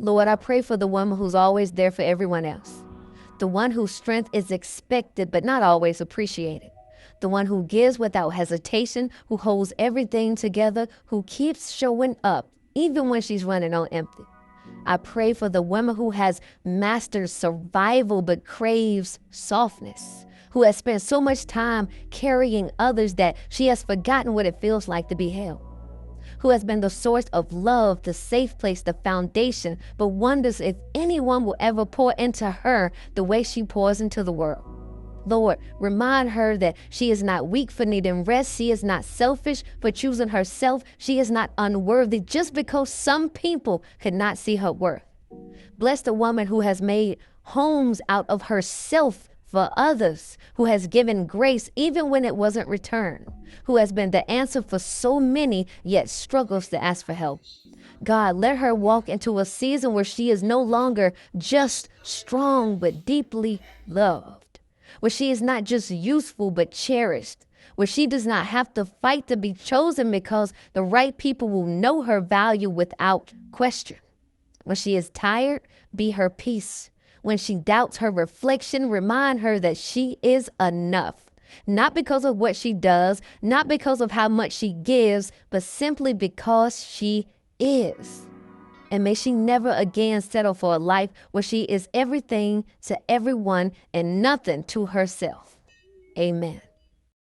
Lord, I pray for the woman who's always there for everyone else, the one whose strength is expected but not always appreciated, the one who gives without hesitation, who holds everything together, who keeps showing up even when she's running on empty. I pray for the woman who has mastered survival but craves softness, who has spent so much time carrying others that she has forgotten what it feels like to be held, who has been the source of love, the safe place, the foundation, but wonders if anyone will ever pour into her the way she pours into the world. Lord, remind her that she is not weak for needing rest. She is not selfish for choosing herself. She is not unworthy just because some people could not see her worth. Bless the woman who has made homes out of herself for others, who has given grace even when it wasn't returned, who has been the answer for so many yet struggles to ask for help. God, let her walk into a season where she is no longer just strong but deeply loved, where she is not just useful but cherished, where she does not have to fight to be chosen because the right people will know her value without question. When she is tired, be her peace. When she doubts her reflection, remind her that she is enough, not because of what she does, not because of how much she gives, but simply because she is. And may she never again settle for a life where she is everything to everyone and nothing to herself. Amen.